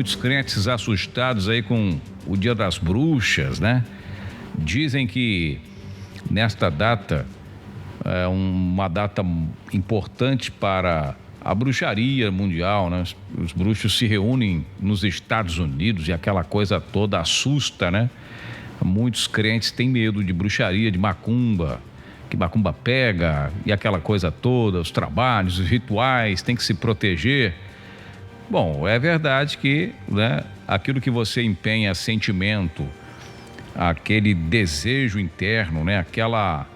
muitos crentes assustados aí com o Dia das Bruxas, né? Dizem que nesta data é uma data importante para a bruxaria mundial, né? Os bruxos se reúnem nos Estados Unidos e aquela coisa toda assusta, né? Muitos crentes têm medo de bruxaria, de macumba, que macumba pega e aquela coisa toda, os trabalhos, os rituais, tem que se proteger. Bom, é verdade que, né, aquilo que você empenha sentimento, aquele desejo interno, né, aquela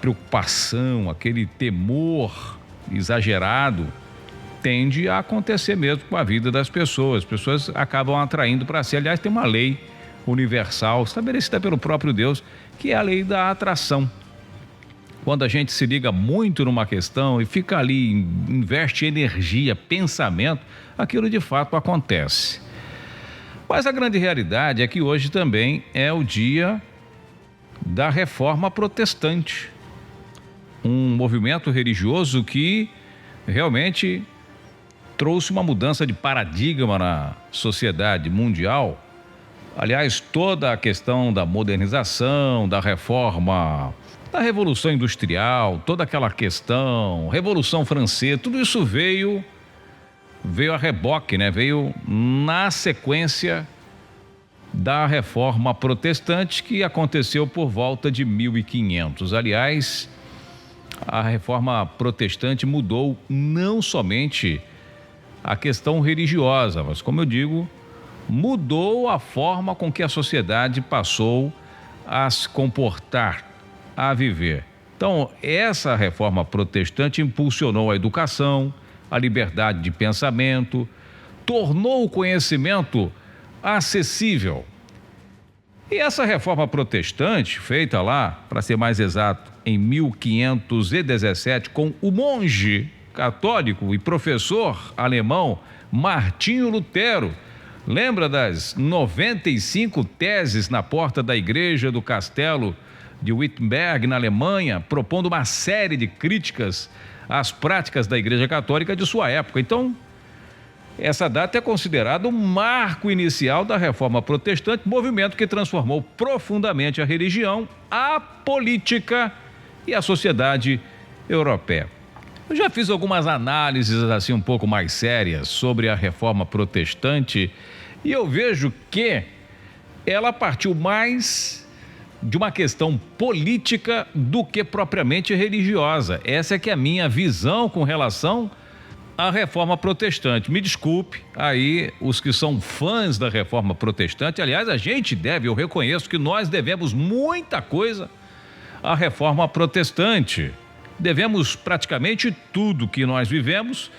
preocupação, aquele temor exagerado, tende a acontecer mesmo com a vida das pessoas. As pessoas acabam atraindo para si. Aliás, tem uma lei universal estabelecida pelo próprio Deus, que é a lei da atração. Quando a gente se liga muito numa questão e fica ali, investe energia, pensamento, aquilo de fato acontece. Mas a grande realidade é que hoje também é o dia da Reforma Protestante. Um movimento religioso que realmente trouxe uma mudança de paradigma na sociedade mundial. Aliás, toda a questão da modernização, da reforma, da Revolução Industrial, toda aquela questão, Revolução Francesa, tudo isso veio a reboque, né? Veio na sequência da Reforma Protestante, que aconteceu por volta de 1500. Aliás, a Reforma Protestante mudou não somente a questão religiosa, mas, como eu digo, mudou a forma com que a sociedade passou a se comportar, a viver. Então, essa Reforma Protestante impulsionou a educação, a liberdade de pensamento, tornou o conhecimento acessível. E essa Reforma Protestante, feita lá, para ser mais exato, em 1517, com o monge católico e professor alemão Martinho Lutero. Lembra das 95 teses na porta da igreja do castelo de Wittenberg, na Alemanha, propondo uma série de críticas às práticas da Igreja Católica de sua época. Então, essa data é considerada o marco inicial da Reforma Protestante, movimento que transformou profundamente a religião, a política e a sociedade europeia. Eu já fiz algumas análises assim um pouco mais sérias sobre a Reforma Protestante e eu vejo que ela partiu mais de uma questão política do que propriamente religiosa. Essa é que é a minha visão com relação à Reforma Protestante. Me desculpe aí os que são fãs da Reforma Protestante. Aliás, eu reconheço que nós devemos muita coisa à Reforma Protestante. Devemos praticamente tudo que nós vivemos,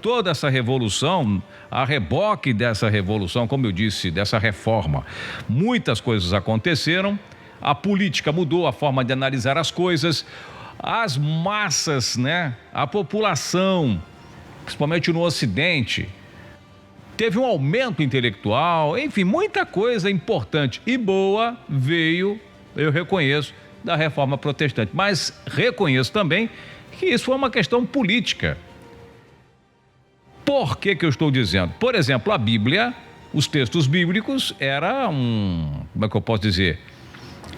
toda essa revolução, a reboque dessa revolução, como eu disse, dessa reforma. Muitas coisas aconteceram, a política mudou a forma de analisar as coisas, as massas, né? A população, principalmente no Ocidente, teve um aumento intelectual, enfim, muita coisa importante e boa veio, eu reconheço, da Reforma Protestante, mas reconheço também que isso foi uma questão política. Por que eu estou dizendo? Por exemplo, a Bíblia, os textos bíblicos como é que eu posso dizer?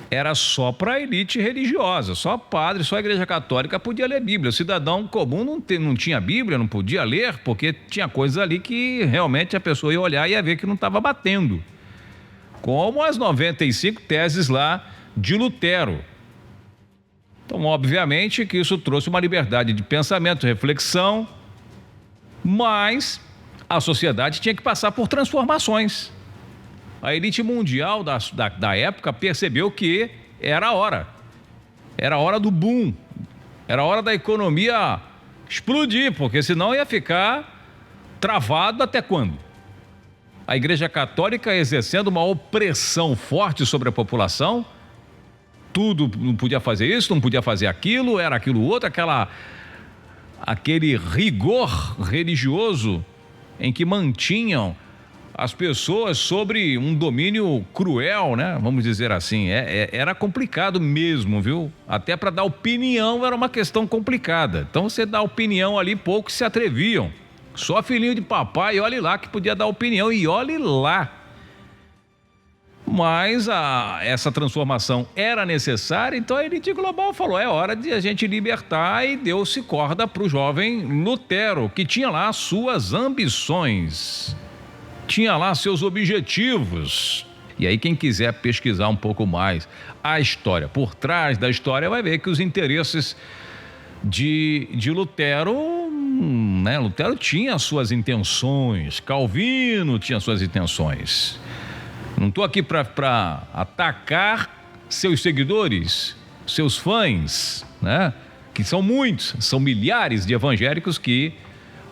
Era só para a elite religiosa, só padre, só a Igreja Católica podia ler Bíblia. O cidadão comum não tinha Bíblia, não podia ler, porque tinha coisas ali que realmente a pessoa ia olhar e ia ver que não estava batendo. Como as 95 teses lá de Lutero. Então, obviamente que isso trouxe uma liberdade de pensamento, reflexão, mas a sociedade tinha que passar por transformações. A elite mundial da época percebeu que era a hora do boom, era a hora da economia explodir, porque senão ia ficar travado até quando? A Igreja Católica exercendo uma opressão forte sobre a população, tudo, não podia fazer isso, não podia fazer aquilo, era aquilo outro, aquele rigor religioso em que mantinham as pessoas sobre um domínio cruel, né? Vamos dizer assim, era complicado mesmo, viu? Até para dar opinião era uma questão complicada. Então você dá opinião ali, poucos se atreviam Só filhinho de papai, olhe lá, que podia dar opinião, e olhe lá. Mas essa transformação era necessária, então a elite global falou, é hora de a gente libertar, e deu-se corda para o jovem Lutero, que tinha lá suas ambições, tinha lá seus objetivos. E aí quem quiser pesquisar um pouco mais a história, por trás da história, vai ver que os interesses de Lutero, né? Lutero tinha suas intenções, Calvino tinha suas intenções. Não estou aqui para atacar seus seguidores, seus fãs, né? Que são muitos, são milhares de evangélicos que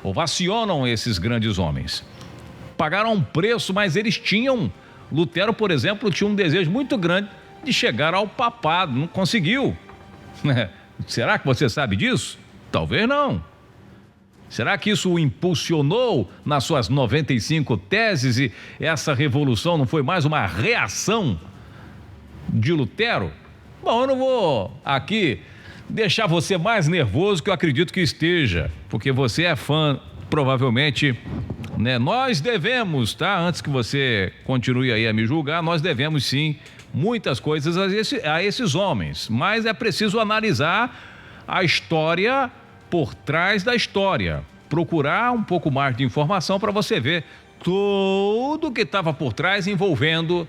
ovacionam esses grandes homens. Pagaram um preço, mas eles tinham... Lutero, por exemplo, tinha um desejo muito grande de chegar ao papado, não conseguiu. Será que você sabe disso? Talvez não. Será que isso o impulsionou nas suas 95 teses e essa revolução não foi mais uma reação de Lutero? Bom, eu não vou aqui deixar você mais nervoso que eu acredito que esteja, porque você é fã, provavelmente, né? Nós devemos, tá? Antes que você continue aí a me julgar, nós devemos sim muitas coisas a esses homens, mas é preciso analisar a história por trás da história, procurar um pouco mais de informação para você ver tudo que estava por trás envolvendo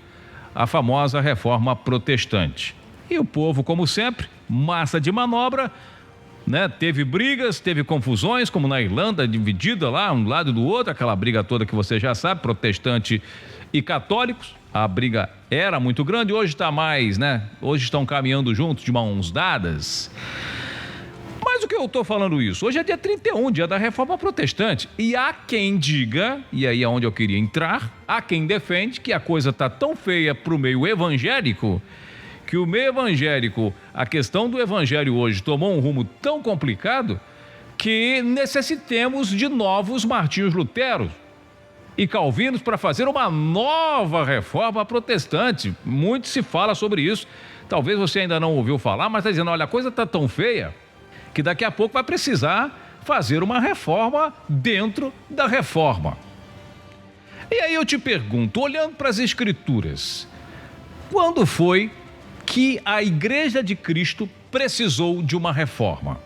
a famosa reforma protestante. E o povo, como sempre, massa de manobra, né? Teve brigas, teve confusões, como na Irlanda, dividida lá, um lado do outro, aquela briga toda que você já sabe, protestante e católicos. A briga era muito grande, hoje está mais, né? Hoje estão caminhando juntos, de mãos dadas. Mas o que eu estou falando isso? Hoje é dia 31, dia da reforma protestante. E há quem diga, e aí é onde eu queria entrar, há quem defende que a coisa está tão feia para o meio evangélico, que o meio evangélico, a questão do evangelho hoje tomou um rumo tão complicado que necessitemos de novos Martinhos Luteros e Calvinos para fazer uma nova reforma protestante. Muito se fala sobre isso. Talvez você ainda não ouviu falar, mas está dizendo, olha, a coisa está tão feia que daqui a pouco vai precisar fazer uma reforma dentro da reforma. E aí eu te pergunto, olhando para as Escrituras, quando foi que a Igreja de Cristo precisou de uma reforma?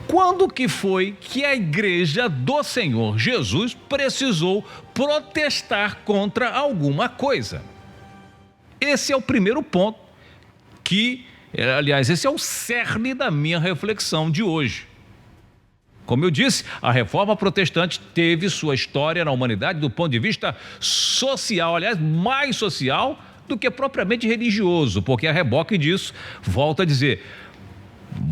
Quando que foi que a Igreja do Senhor Jesus precisou protestar contra alguma coisa? Esse é o primeiro ponto que, aliás, esse é o cerne da minha reflexão de hoje. Como eu disse, a reforma protestante teve sua história na humanidade do ponto de vista social, aliás, mais social do que propriamente religioso, porque a reboque disso, volto a dizer,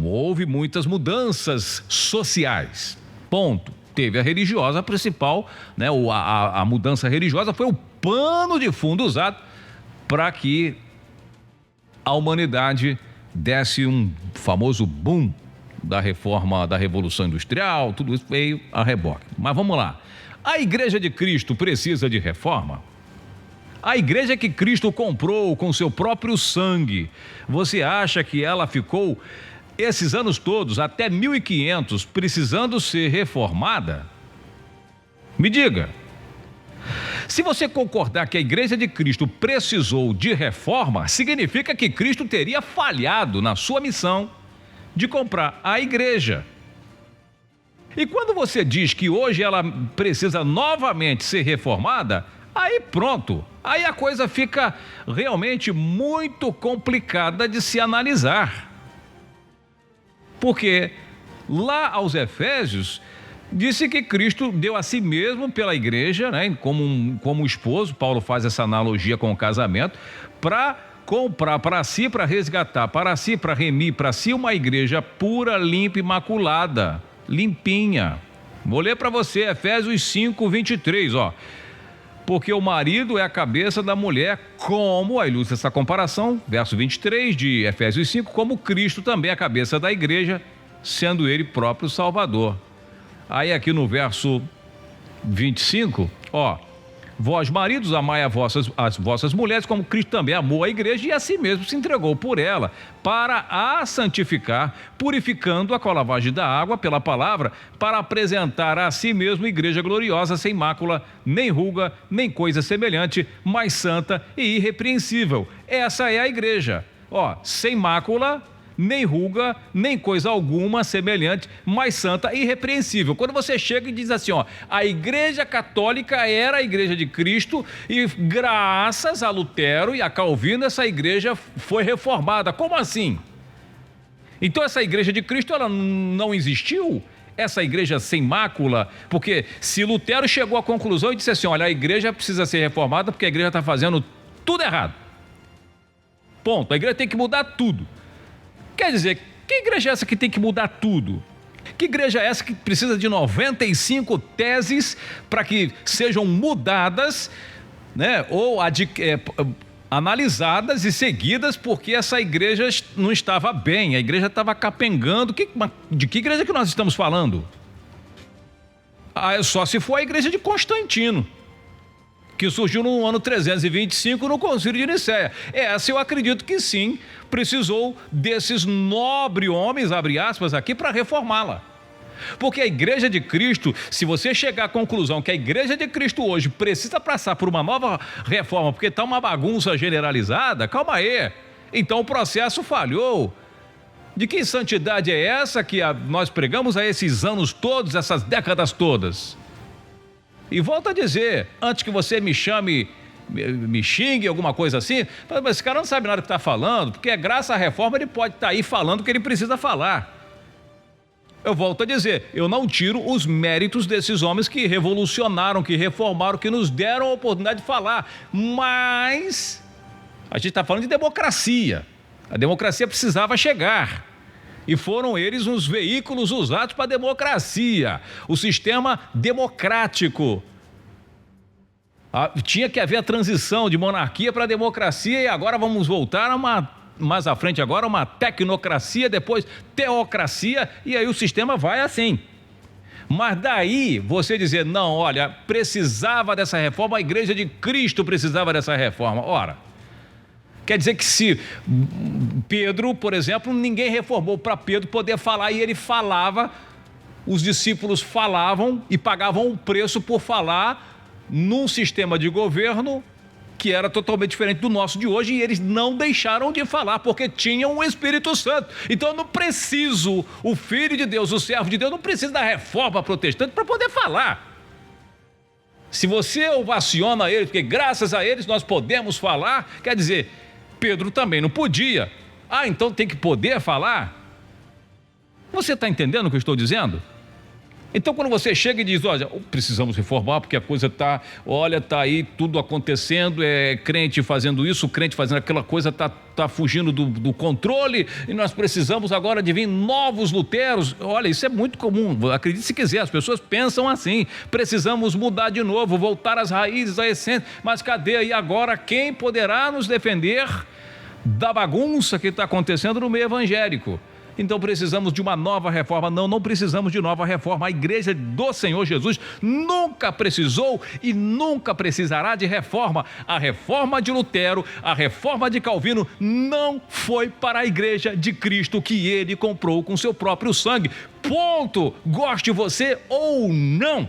houve muitas mudanças sociais, ponto. Teve a religiosa principal, né? A mudança religiosa foi o pano de fundo usado para que a humanidade desse um famoso boom da reforma, da Revolução Industrial, tudo isso veio a reboque. Mas vamos lá, a Igreja de Cristo precisa de reforma? A igreja que Cristo comprou com seu próprio sangue, você acha que ela ficou esses anos todos, até 1500, precisando ser reformada? Me diga. Se você concordar que a Igreja de Cristo precisou de reforma, significa que Cristo teria falhado na sua missão de comprar a igreja. E quando você diz que hoje ela precisa novamente ser reformada, aí pronto, aí a coisa fica realmente muito complicada de se analisar. Porque lá aos Efésios, disse que Cristo deu a si mesmo pela igreja, né, como esposo, Paulo faz essa analogia com o casamento, para comprar para si, para resgatar para si, para remir para si uma igreja pura, limpa, imaculada, limpinha. Vou ler para você Efésios 5, 23, ó. Porque o marido é a cabeça da mulher, como, aí ilustra essa comparação, verso 23 de Efésios 5, como Cristo também é a cabeça da igreja, sendo ele próprio Salvador. Aí aqui no verso 25, ó, Vós, maridos, amai as vossas mulheres, como Cristo também amou a igreja e a si mesmo se entregou por ela, para a santificar, purificando-a com a lavagem da água pela palavra, para apresentar a si mesmo igreja gloriosa, sem mácula, nem ruga, nem coisa semelhante, mas santa e irrepreensível. Essa é a igreja, sem mácula, nem ruga, nem coisa alguma semelhante, mas santa e irrepreensível. Quando você chega e diz assim, a igreja católica era a igreja de Cristo e graças a Lutero e a Calvino essa igreja foi reformada. Como assim? Então essa igreja de Cristo ela não existiu? Essa igreja sem mácula? Porque se Lutero chegou à conclusão e disse assim, olha, a igreja precisa ser reformada porque a igreja está fazendo tudo errado. Ponto. A igreja tem que mudar tudo. Quer dizer, que igreja é essa que tem que mudar tudo? Que igreja é essa que precisa de 95 teses para que sejam mudadas, né? Ou analisadas e seguidas porque essa igreja não estava bem, a igreja estava capengando. De que igreja que nós estamos falando? Só se for a igreja de Constantino, que surgiu no ano 325 no Concílio de Nicéia. Essa eu acredito que sim, precisou desses nobres homens, abre aspas aqui, para reformá-la. Porque a igreja de Cristo, se você chegar à conclusão que a igreja de Cristo hoje precisa passar por uma nova reforma, porque está uma bagunça generalizada, calma aí, então o processo falhou. De que santidade é essa que nós pregamos há esses anos todos, essas décadas todas? E volto a dizer, antes que você me chame, me xingue, alguma coisa assim, mas esse cara não sabe nada do que está falando, porque graças à reforma ele pode estar aí falando o que ele precisa falar. Eu volto a dizer, eu não tiro os méritos desses homens que revolucionaram, que reformaram, que nos deram a oportunidade de falar, mas a gente está falando de democracia. A democracia precisava chegar. E foram eles os veículos usados para a democracia, o sistema democrático. Tinha que haver a transição de monarquia para democracia e agora vamos voltar a mais à frente agora, uma tecnocracia, depois teocracia e aí o sistema vai assim. Mas daí você dizer, não, olha, precisava dessa reforma, a igreja de Cristo precisava dessa reforma. Ora, quer dizer que se Pedro, por exemplo, ninguém reformou para Pedro poder falar e ele falava, os discípulos falavam e pagavam o preço por falar num sistema de governo que era totalmente diferente do nosso de hoje e eles não deixaram de falar porque tinham o Espírito Santo. Então eu não preciso, o Filho de Deus, o servo de Deus, não precisa da reforma protestante para poder falar. Se você ovaciona eles, porque graças a eles nós podemos falar, quer dizer, Pedro também não podia. Então tem que poder falar? Você está entendendo o que eu estou dizendo? Então quando você chega e diz, olha, precisamos reformar porque a coisa está aí tudo acontecendo, crente fazendo isso, crente fazendo aquela coisa, está fugindo do controle e nós precisamos agora de vir novos Luteros. Olha, isso é muito comum, acredite se quiser, as pessoas pensam assim, precisamos mudar de novo, voltar às raízes, à essência, mas cadê aí agora quem poderá nos defender da bagunça que está acontecendo no meio evangélico? Então precisamos de uma nova reforma. Não precisamos de nova reforma. A igreja do Senhor Jesus nunca precisou e nunca precisará de reforma. A reforma de Lutero, a reforma de Calvino não foi para a igreja de Cristo que ele comprou com seu próprio sangue. Ponto. Goste você ou não.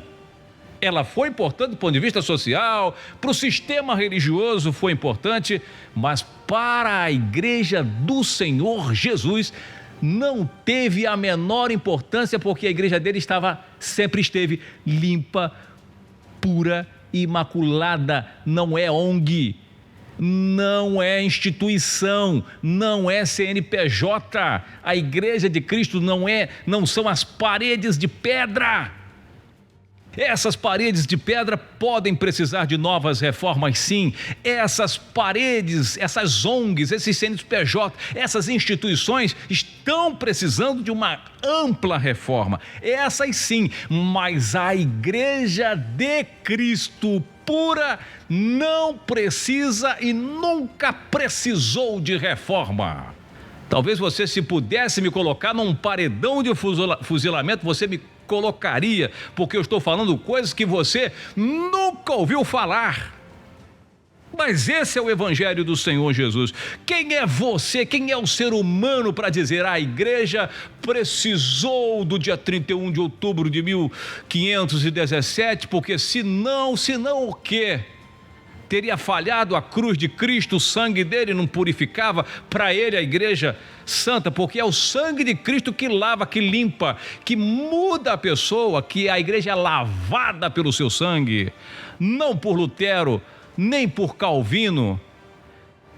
Ela foi importante do ponto de vista social, para o sistema religioso foi importante, mas para a igreja do Senhor Jesus não teve a menor importância, porque a igreja dele sempre esteve limpa, pura, imaculada. Não é ONG, não é instituição, não é CNPJ. A igreja de Cristo não são as paredes de pedra. Essas paredes de pedra podem precisar de novas reformas, sim. Essas paredes, essas ONGs, esses CNPJ, essas instituições estão precisando de uma ampla reforma. Essas sim, mas a igreja de Cristo pura não precisa e nunca precisou de reforma. Talvez você, se pudesse me colocar num paredão de fuzilamento, você me colocaria, porque eu estou falando coisas que você nunca ouviu falar. Mas esse é o Evangelho do Senhor Jesus. Quem é você, quem é o ser humano para dizer a igreja precisou do dia 31 de outubro de 1517, porque senão o quê? Teria falhado a cruz de Cristo, o sangue dele não purificava para ele a igreja santa, porque é o sangue de Cristo que lava, que limpa, que muda a pessoa, que a igreja é lavada pelo seu sangue, não por Lutero, nem por Calvino.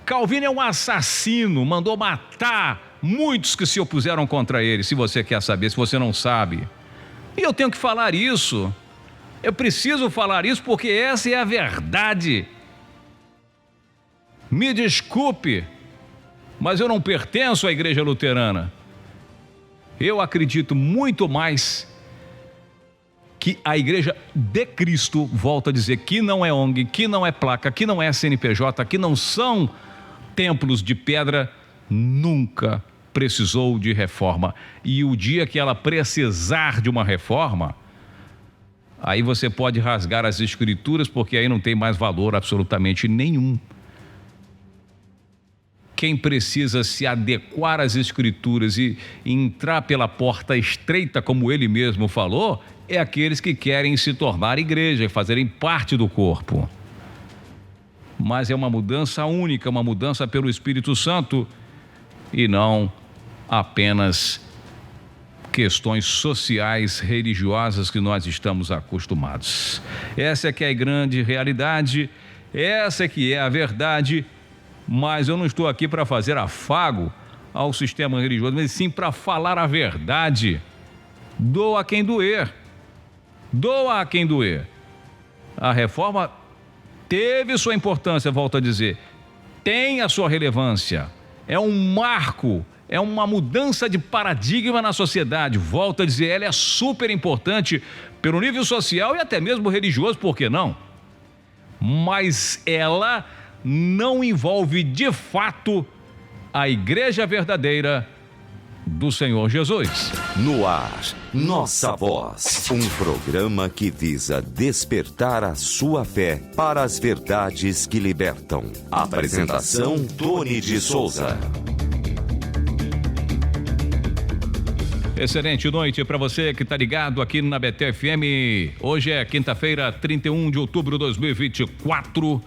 Calvino é um assassino, mandou matar muitos que se opuseram contra ele, se você quer saber, se você não sabe. E eu tenho que falar isso, eu preciso falar isso porque essa é a verdade. Me desculpe, mas eu não pertenço à igreja luterana. Eu acredito muito mais que a igreja de Cristo, volta a dizer, que não é ONG, que não é placa, que não é CNPJ, que não são templos de pedra, nunca precisou de reforma. E o dia que ela precisar de uma reforma, aí você pode rasgar as escrituras, porque aí não tem mais valor absolutamente nenhum. Quem precisa se adequar às escrituras e entrar pela porta estreita, como ele mesmo falou, é aqueles que querem se tornar igreja e fazerem parte do corpo. Mas é uma mudança única, uma mudança pelo Espírito Santo e não apenas questões sociais, religiosas que nós estamos acostumados. Essa é que é a grande realidade, essa é que é a verdade. Mas eu não estou aqui para fazer afago ao sistema religioso, mas sim para falar a verdade. Doa a quem doer. Doa a quem doer. A reforma teve sua importância, volto a dizer. Tem a sua relevância. É um marco, é uma mudança de paradigma na sociedade. Volto a dizer, ela é super importante pelo nível social e até mesmo religioso, por que não? Mas ela não envolve de fato a igreja verdadeira do Senhor Jesus. No ar, Nossa Voz, um programa que visa despertar a sua fé para as verdades que libertam. Apresentação Tony de Souza. Excelente noite para você que está ligado aqui na Betel FM. Hoje é quinta-feira, 31 de outubro de 2024.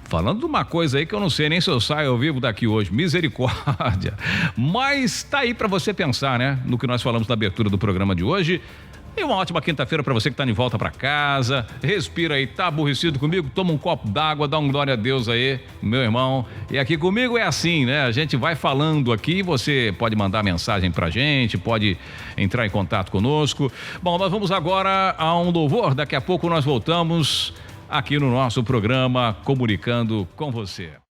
Falando de uma coisa aí que eu não sei nem se eu saio ao vivo daqui hoje, misericórdia. Mas tá aí para você pensar, né? No que nós falamos na abertura do programa de hoje. E uma ótima quinta-feira para você que tá de volta para casa. Respira aí, tá aborrecido comigo? Toma um copo d'água, dá um glória a Deus aí, meu irmão. E aqui comigo é assim, né? A gente vai falando aqui, você pode mandar mensagem pra gente, pode entrar em contato conosco. Bom, nós vamos agora a um louvor. Daqui a pouco nós voltamos aqui no nosso programa Comunicando com Você.